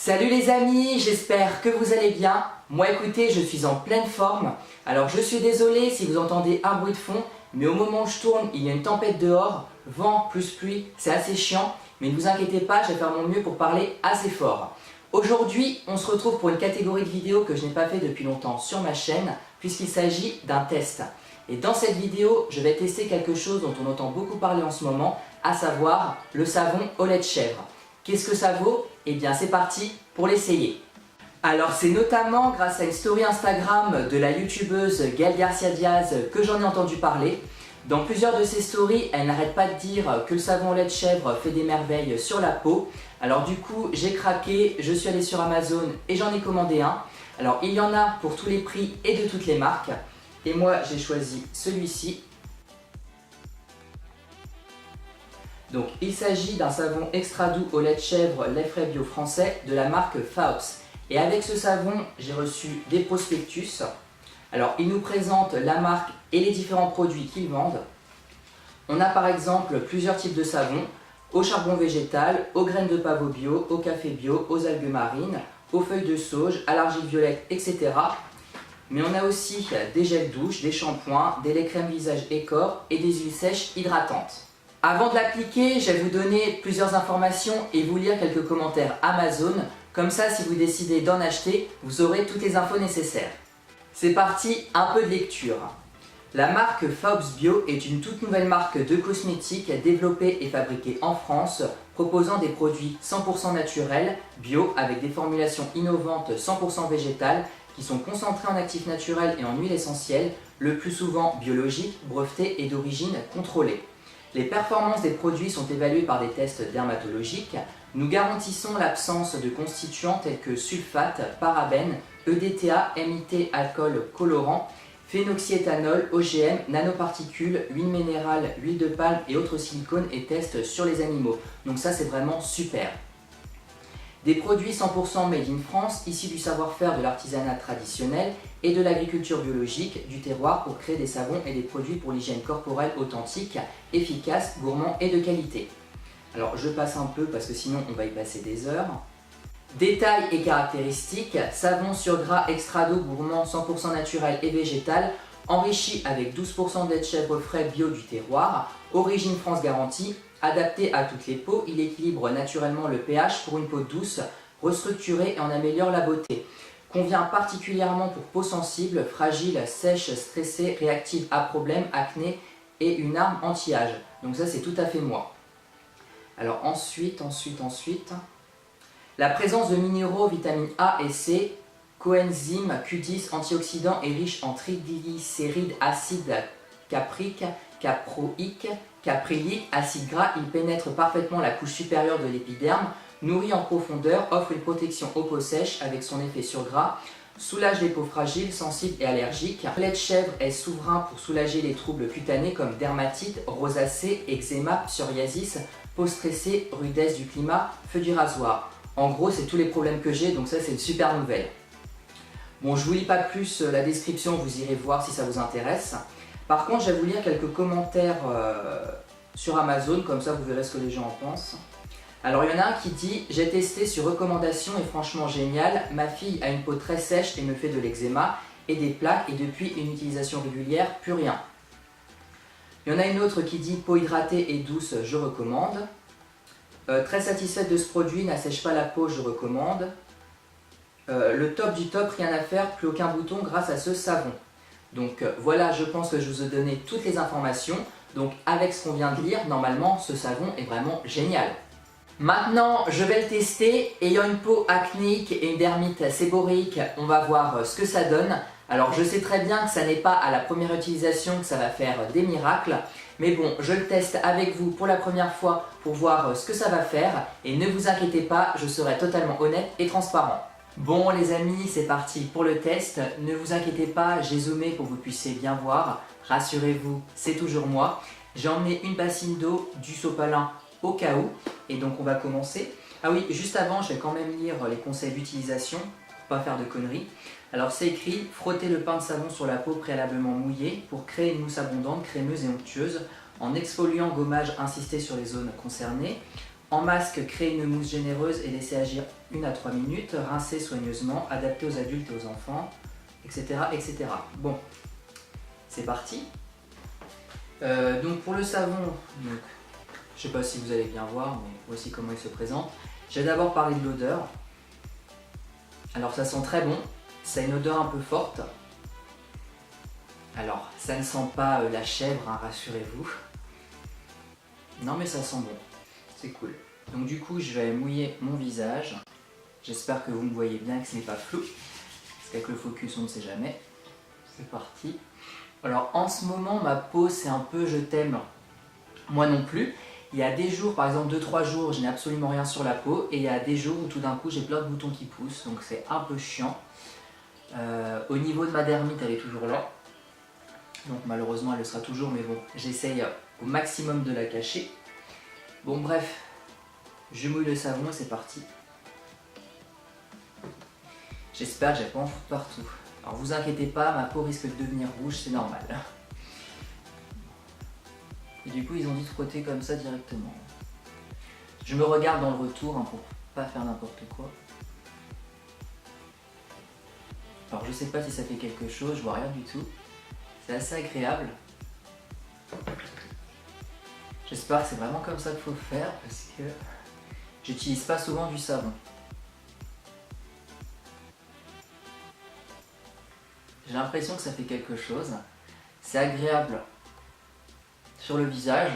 Salut les amis, j'espère que vous allez bien. Moi écoutez, je suis en pleine forme. Alors je suis désolé si vous entendez un bruit de fond, mais au moment où je tourne, il y a une tempête dehors, vent plus pluie, c'est assez chiant. Mais ne vous inquiétez pas, je vais faire mon mieux pour parler assez fort. Aujourd'hui, on se retrouve pour une catégorie de vidéos que je n'ai pas fait depuis longtemps sur ma chaîne, puisqu'il s'agit d'un test. Et dans cette vidéo, je vais tester quelque chose dont on entend beaucoup parler en ce moment, à savoir le savon au lait de chèvre. Qu'est-ce que ça vaut? Eh bien c'est parti pour l'essayer. Alors c'est notamment grâce à une story Instagram de la youtubeuse Gaëlle Garcia Diaz que j'en ai entendu parler. Dans plusieurs de ses stories, elle n'arrête pas de dire que le savon au lait de chèvre fait des merveilles sur la peau. Alors du coup, j'ai craqué, je suis allé sur Amazon et j'en ai commandé un. Alors il y en a pour tous les prix et de toutes les marques. Et moi j'ai choisi celui-ci. Donc il s'agit d'un savon extra doux au lait de chèvre lait frais bio français de la marque Faops. Et avec ce savon, j'ai reçu des prospectus. Alors il nous présente la marque et les différents produits qu'ils vendent. On a par exemple plusieurs types de savons, au charbon végétal, aux graines de pavot bio, au café bio, aux algues marines, aux feuilles de sauge, à l'argile violette, etc. Mais on a aussi des gels douche, des shampoings, des laits crème visage et corps et des huiles sèches hydratantes. Avant de l'appliquer, je vais vous donner plusieurs informations et vous lire quelques commentaires Amazon. Comme ça, si vous décidez d'en acheter, vous aurez toutes les infos nécessaires. C'est parti, un peu de lecture. La marque Faops Bio est une toute nouvelle marque de cosmétiques développée et fabriquée en France, proposant des produits 100% naturels, bio, avec des formulations innovantes 100% végétales, qui sont concentrés en actifs naturels et en huiles essentielles, le plus souvent biologiques, brevetés et d'origine contrôlée. Les performances des produits sont évaluées par des tests dermatologiques. Nous garantissons l'absence de constituants tels que sulfate, parabènes, EDTA, MIT, alcool colorant, phénoxyéthanol, OGM, nanoparticules, huile minérale, huile de palme et autres silicones et tests sur les animaux. Donc ça c'est vraiment super. Des produits 100% made in France, issus du savoir-faire de l'artisanat traditionnel et de l'agriculture biologique du terroir pour créer des savons et des produits pour l'hygiène corporelle authentique, efficace, gourmand et de qualité. Alors je passe un peu parce que sinon on va y passer des heures. Détails et caractéristiques, savon sur gras extra doux gourmand 100% naturel et végétal, enrichi avec 12% de lait de chèvre frais bio du terroir, origine France garantie, adapté à toutes les peaux, il équilibre naturellement le pH pour une peau douce, restructurée et en améliore la beauté. Convient particulièrement pour peau sensible, fragile, sèche, stressée, réactive à problèmes, acné et une arme anti-âge. Donc ça c'est tout à fait moi. Alors ensuite, la présence de minéraux, vitamines A et C, coenzyme Q10, antioxydants et riche en triglycérides, acide caprique, caproïque, caprylique, acide gras, il pénètre parfaitement la couche supérieure de l'épiderme, nourrit en profondeur, offre une protection aux peaux sèches avec son effet sur gras, soulage les peaux fragiles, sensibles et allergiques. Le lait de chèvre est souverain pour soulager les troubles cutanés comme dermatite, rosacée, eczéma, psoriasis, peau stressée, rudesse du climat, feu du rasoir. En gros, c'est tous les problèmes que j'ai, donc ça c'est une super nouvelle. Bon, je vous lis pas plus la description, vous irez voir si ça vous intéresse. Par contre, je vais vous lire quelques commentaires sur Amazon, comme ça vous verrez ce que les gens en pensent. Alors il y en a un qui dit « J'ai testé sur recommandation et franchement génial, ma fille a une peau très sèche et me fait de l'eczéma et des plaques et depuis une utilisation régulière, plus rien. » Il y en a une autre qui dit « Peau hydratée et douce, je recommande. » Très satisfaite de ce produit, n'assèche pas la peau, je recommande. Le top du top, rien à faire, plus aucun bouton grâce à ce savon. Donc voilà, je pense que je vous ai donné toutes les informations. Donc avec ce qu'on vient de lire, normalement ce savon est vraiment génial. Maintenant, je vais le tester. Ayant une peau acnéique et une dermite séboréique, on va voir ce que ça donne. Alors je sais très bien que ça n'est pas à la première utilisation que ça va faire des miracles. Mais bon, je le teste avec vous pour la première fois pour voir ce que ça va faire. Et ne vous inquiétez pas, je serai totalement honnête et transparent. Bon les amis, c'est parti pour le test. Ne vous inquiétez pas, j'ai zoomé pour que vous puissiez bien voir. Rassurez-vous, c'est toujours moi. J'ai emmené une bassine d'eau, du sopalin au cas où. Et donc on va commencer. Ah oui, juste avant, je vais quand même lire les conseils d'utilisation pour pas faire de conneries. Alors c'est écrit, frottez le pain de savon sur la peau préalablement mouillée pour créer une mousse abondante, crémeuse et onctueuse. En exfoliant, gommage, insistez sur les zones concernées. En masque, créer une mousse généreuse et laisser agir 1 à 3 minutes. Rincer soigneusement, adapté aux adultes et aux enfants, etc. etc. Bon, c'est parti. Donc pour le savon, donc, je sais pas si vous allez bien voir, mais voici comment il se présente. J'ai d'abord parlé de l'odeur. Alors ça sent très bon, ça a une odeur un peu forte. Alors ça ne sent pas la chèvre, hein, rassurez-vous. Non mais ça sent bon, c'est cool. Donc du coup je vais mouiller mon visage. J'espère que vous me voyez bien, que ce n'est pas flou. Parce qu'avec le focus on ne sait jamais. C'est parti. Alors en ce moment ma peau c'est un peu je t'aime, moi non plus. Il y a des jours, par exemple 2-3 jours, je n'ai absolument rien sur la peau. Et il y a des jours où tout d'un coup j'ai plein de boutons qui poussent. Donc c'est un peu chiant. Au niveau de ma dermite elle est toujours là. Donc malheureusement elle le sera toujours, mais bon, j'essaye au maximum de la cacher. Bon bref, je mouille le savon et c'est parti. J'espère que j'ai pas en foutre partout. Alors vous inquiétez pas, ma peau risque de devenir rouge, c'est normal. Et du coup ils ont dit de frotter comme ça directement. Je me regarde dans le retour hein, pour pas faire n'importe quoi. Alors je sais pas si ça fait quelque chose, je vois rien du tout. C'est assez agréable. J'espère que c'est vraiment comme ça qu'il faut faire parce que j'utilise pas souvent du savon. J'ai l'impression que ça fait quelque chose. C'est agréable sur le visage.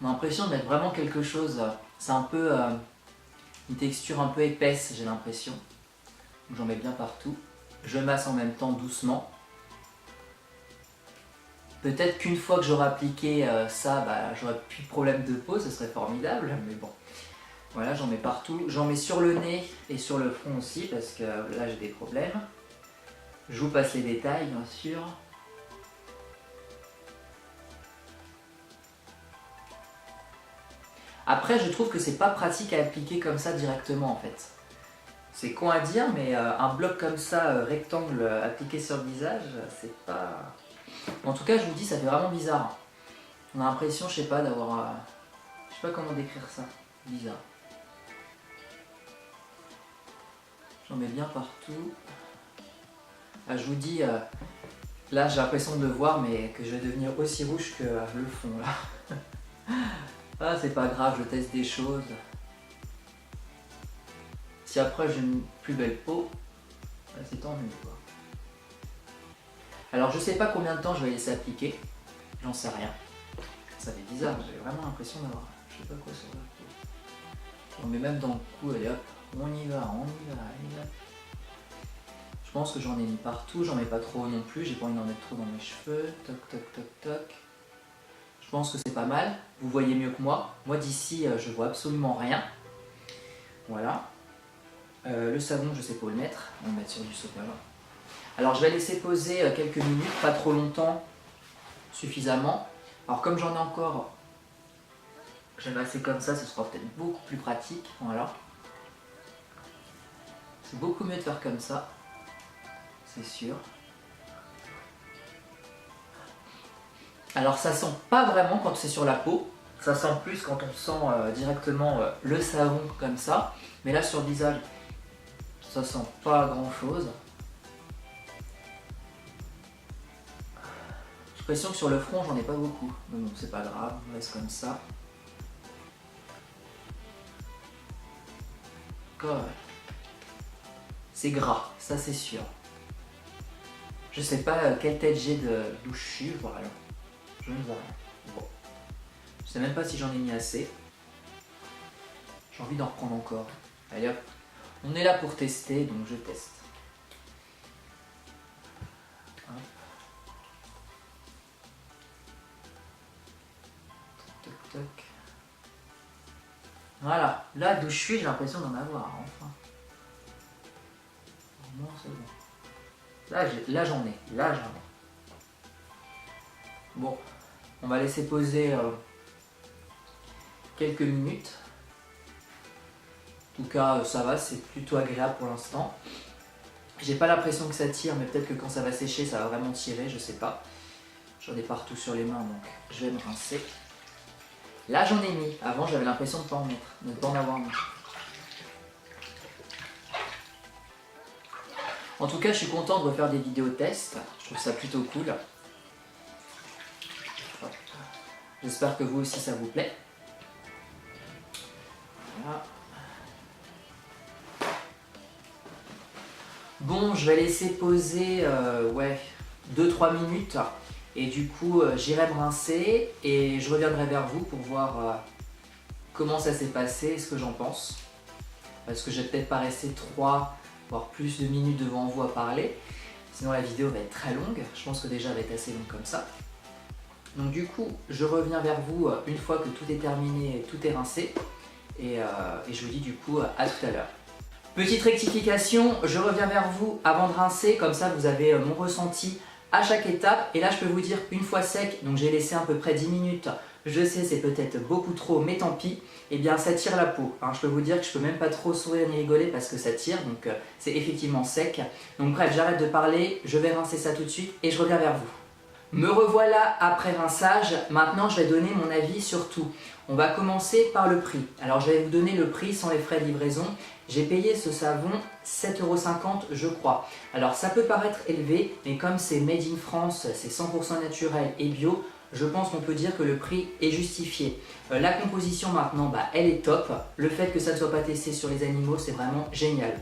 On a l'impression de mettre vraiment quelque chose. C'est un peu une texture un peu épaisse, j'ai l'impression. J'en mets bien partout. Je masse en même temps doucement. Peut-être qu'une fois que j'aurai appliqué ça, j'aurai plus de problème de peau, ce serait formidable, mais bon. Voilà, j'en mets partout. J'en mets sur le nez et sur le front aussi, parce que là j'ai des problèmes. Je vous passe les détails, bien sûr. Après, je trouve que c'est pas pratique à appliquer comme ça directement en fait. C'est con à dire, mais un bloc comme ça, rectangle, appliqué sur le visage, c'est pas... En tout cas, je vous dis, ça fait vraiment bizarre. On a l'impression, je sais pas, d'avoir... Je sais pas comment décrire ça. Bizarre. J'en mets bien partout. Ah, je vous dis, là j'ai l'impression de le voir, mais que je vais devenir aussi rouge que le fond là. Ah, c'est pas grave, je teste des choses. Si après j'ai une plus belle peau, c'est tant mieux quoi. Alors je sais pas combien de temps je vais laisser appliquer, j'en sais rien. Ça fait bizarre, j'ai vraiment l'impression d'avoir je sais pas quoi sur la peau. On met même dans le cou, allez hop, on y va, allez hop. Je pense que j'en ai mis partout, j'en mets pas trop non plus, j'ai pas envie d'en mettre trop dans mes cheveux. Toc toc toc toc. Je pense que c'est pas mal, vous voyez mieux que moi. Moi d'ici je vois absolument rien. Voilà. Le savon, je sais pas où le mettre, on va le mettre sur du sopalin. Alors je vais laisser poser quelques minutes, pas trop longtemps, suffisamment. Alors comme j'en ai encore, je vais masser comme ça, ce sera peut-être beaucoup plus pratique. Voilà. C'est beaucoup mieux de faire comme ça, c'est sûr. Alors ça sent pas vraiment quand c'est sur la peau, ça sent plus quand on sent directement le savon comme ça. Mais là sur le visage, ça sent pas grand chose. J'ai l'impression que sur le front j'en ai pas beaucoup. Mais bon, c'est pas grave, on reste comme ça. C'est gras, ça c'est sûr. Je sais pas quelle tête j'ai d'où je suis, voilà. Je ne vois rien. Bon. Je sais même pas si j'en ai mis assez. J'ai envie d'en reprendre encore. Allez hop. On est là pour tester, donc je teste. Hop. Toc toc toc. Voilà. Là d'où je suis, j'ai l'impression d'en avoir, enfin. Non, c'est bon. Là j'en ai. Là j'en ai. Bon. On va laisser poser quelques minutes. En tout cas, ça va, c'est plutôt agréable pour l'instant. J'ai pas l'impression que ça tire, mais peut-être que quand ça va sécher, ça va vraiment tirer, je sais pas. J'en ai partout sur les mains, donc je vais me rincer. Là j'en ai mis, avant j'avais l'impression de ne pas en avoir mis. En tout cas je suis content de refaire des vidéos tests, je trouve ça plutôt cool. J'espère que vous aussi ça vous plaît. Voilà. Bon, je vais laisser poser 2-3 minutes et du coup j'irai me rincer et je reviendrai vers vous pour voir comment ça s'est passé et ce que j'en pense. Parce que je vais peut-être pas rester 3 voire plus de minutes devant vous à parler, sinon la vidéo va être très longue, je pense que déjà elle va être assez longue comme ça. Donc du coup je reviens vers vous une fois que tout est terminé, tout est rincé et je vous dis du coup à tout à l'heure. Petite rectification, je reviens vers vous avant de rincer, comme ça vous avez mon ressenti à chaque étape. Et là je peux vous dire une fois sec, donc j'ai laissé à peu près 10 minutes, je sais c'est peut-être beaucoup trop mais tant pis, et bien ça tire la peau. Je peux vous dire que je peux même pas trop sourire ni rigoler parce que ça tire, donc c'est effectivement sec. Donc bref, j'arrête de parler, je vais rincer ça tout de suite et je reviens vers vous. Me revoilà après rinçage, maintenant je vais donner mon avis sur tout. On va commencer par le prix. Alors je vais vous donner le prix sans les frais de livraison. J'ai payé ce savon 7,50 € je crois. Alors ça peut paraître élevé, mais comme c'est made in France, c'est 100% naturel et bio, je pense qu'on peut dire que le prix est justifié. La composition maintenant, elle est top. Le fait que ça ne soit pas testé sur les animaux, c'est vraiment génial.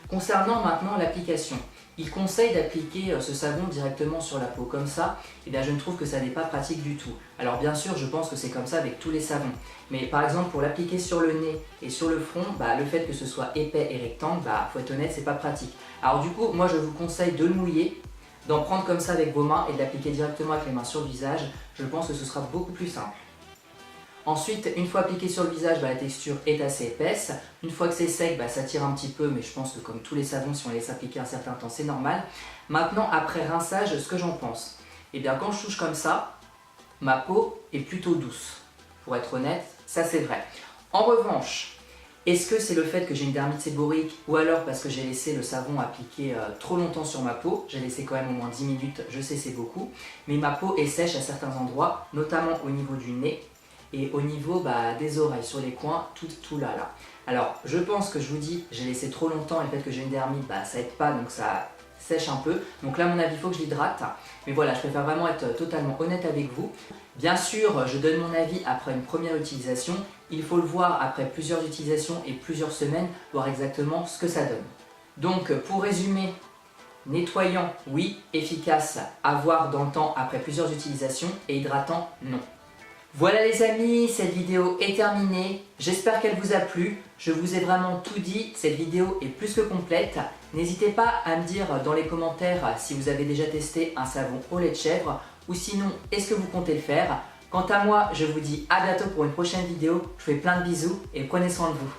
Concernant maintenant l'application, il conseille d'appliquer ce savon directement sur la peau comme ça, et bien je ne trouve que ça n'est pas pratique du tout. Alors bien sûr je pense que c'est comme ça avec tous les savons, mais par exemple pour l'appliquer sur le nez et sur le front, le fait que ce soit épais et rectangle, faut être honnête, c'est pas pratique. Alors du coup moi je vous conseille de le mouiller, d'en prendre comme ça avec vos mains et de l'appliquer directement avec les mains sur le visage, je pense que ce sera beaucoup plus simple. Ensuite, une fois appliqué sur le visage, la texture est assez épaisse. Une fois que c'est sec, ça tire un petit peu, mais je pense que comme tous les savons, si on les laisse appliquer un certain temps, c'est normal. Maintenant, après rinçage, ce que j'en pense. Eh bien, quand je touche comme ça, ma peau est plutôt douce. Pour être honnête, ça c'est vrai. En revanche, est-ce que c'est le fait que j'ai une dermite séborique ou alors parce que j'ai laissé le savon appliquer trop longtemps sur ma peau? J'ai laissé quand même au moins 10 minutes, je sais c'est beaucoup, mais ma peau est sèche à certains endroits, notamment au niveau du nez. Et au niveau des oreilles, sur les coins, tout là. Alors, je pense que je vous dis, j'ai laissé trop longtemps et le fait que j'ai une dermite, ça aide pas, donc ça sèche un peu. Donc là, à mon avis, il faut que je l'hydrate. Mais voilà, je préfère vraiment être totalement honnête avec vous. Bien sûr, je donne mon avis après une première utilisation. Il faut le voir après plusieurs utilisations et plusieurs semaines, voir exactement ce que ça donne. Donc, pour résumer, nettoyant, oui, efficace, à voir dans le temps après plusieurs utilisations et hydratant, non. Voilà les amis, cette vidéo est terminée, j'espère qu'elle vous a plu, je vous ai vraiment tout dit, cette vidéo est plus que complète. N'hésitez pas à me dire dans les commentaires si vous avez déjà testé un savon au lait de chèvre ou sinon est-ce que vous comptez le faire. Quant à moi, je vous dis à bientôt pour une prochaine vidéo, je vous fais plein de bisous et prenez soin de vous.